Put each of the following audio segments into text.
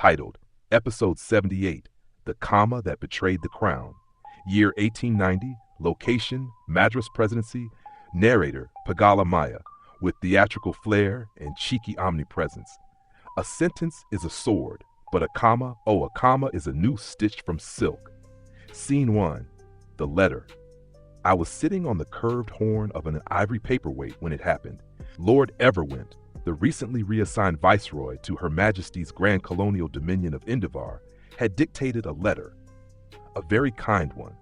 titled Episode 78, The Comma That Betrayed the Crown. Year 1890, location, Madras Presidency, narrator, Pigalamaya, with theatrical flair and cheeky omnipresence. A sentence is a sword, but a comma is a noose stitched from silk. Scene 1, the letter. I was sitting on the curved horn of an ivory paperweight when it happened. Lord Everwent, the recently reassigned viceroy to Her Majesty's Grand Colonial Dominion of Indivar, had dictated a letter. A very kind one.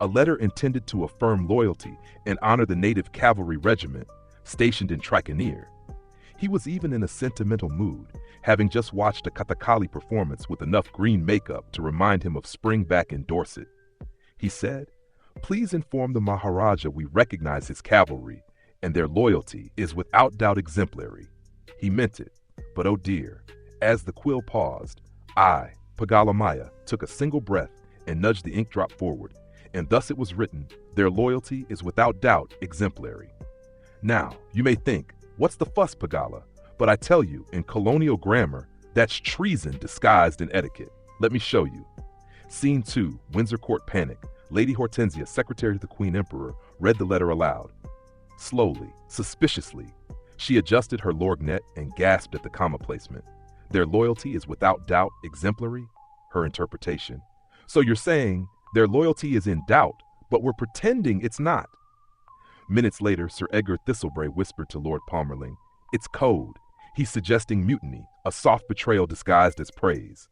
A letter intended to affirm loyalty and honor the native cavalry regiment stationed in Tricanir. He was even in a sentimental mood, having just watched a Kathakali performance with enough green makeup to remind him of spring back in Dorset. He said, "Please inform the Maharaja we recognize his cavalry, and their loyalty is without doubt exemplary." He meant it, but oh dear, as the quill paused, I, Pigalamaya, took a single breath and nudged the ink drop forward, and thus it was written, "Their loyalty is without doubt exemplary." Now, you may think, what's the fuss, Pigala? But I tell you, in colonial grammar, that's treason disguised in etiquette. Let me show you. Scene 2, Windsor Court Panic. Lady Hortensia, Secretary to the Queen Emperor, read the letter aloud. Slowly, suspiciously, she adjusted her lorgnette and gasped at the comma placement. Their loyalty is without doubt exemplary? Her interpretation. So you're saying their loyalty is in doubt, but we're pretending it's not. Minutes later, Sir Edgar Thistlebrae whispered to Lord Palmerling, "It's code. He's suggesting mutiny, a soft betrayal disguised as praise."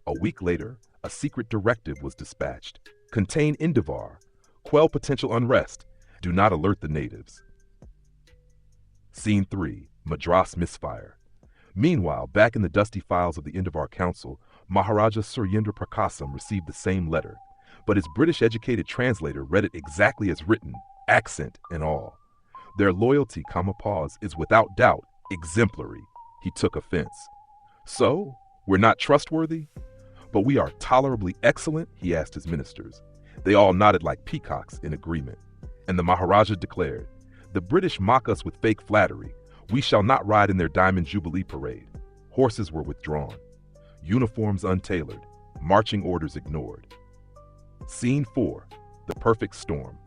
A week later, a secret directive was dispatched. Contain Indivar. Quell potential unrest. Do not alert the natives. Scene 3, Madras Misfire. Meanwhile, back in the dusty files of the Indivar Council, Maharaja Suryendra Prakasam received the same letter, but his British-educated translator read it exactly as written, accent and all. Their loyalty, is without doubt exemplary. He took offense. So, we're not trustworthy? But we are tolerably excellent, he asked his ministers. They all nodded like peacocks in agreement. And the Maharaja declared, "The British mock us with fake flattery. We shall not ride in their Diamond Jubilee parade." Horses were withdrawn. Uniforms untailored. Marching orders ignored. Scene 4, The Perfect Storm.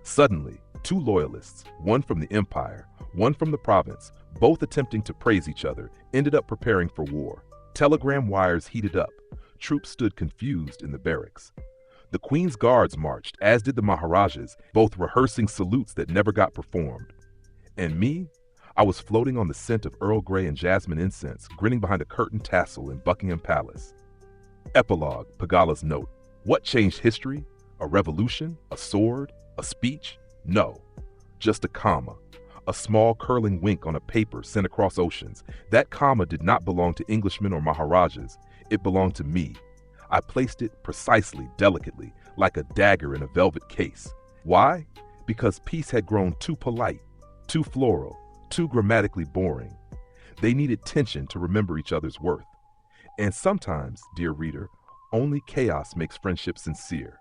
Suddenly, two loyalists, one from the Empire, one from the province, both attempting to praise each other, ended up preparing for war. Telegram wires heated up. Troops stood confused in the barracks. The Queen's guards marched, as did the Maharajas, both rehearsing salutes that never got performed. And me? I was floating on the scent of Earl Grey and jasmine incense, grinning behind a curtain tassel in Buckingham Palace. Epilogue, Pagala's note. What changed history? A revolution? A sword? A speech? No. Just a comma. A small curling wink on a paper sent across oceans. That comma did not belong to Englishmen or Maharajas. It belonged to me. I placed it precisely, delicately, like a dagger in a velvet case. Why? Because peace had grown too polite, too floral, too grammatically boring. They needed tension to remember each other's worth. And sometimes, dear reader, only chaos makes friendship sincere.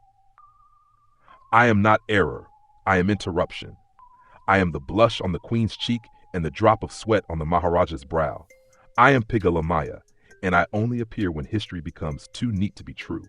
I am not error. I am interruption. I am the blush on the Queen's cheek and the drop of sweat on the Maharaja's brow. I am Pigalamaya, and I only appear when history becomes too neat to be true.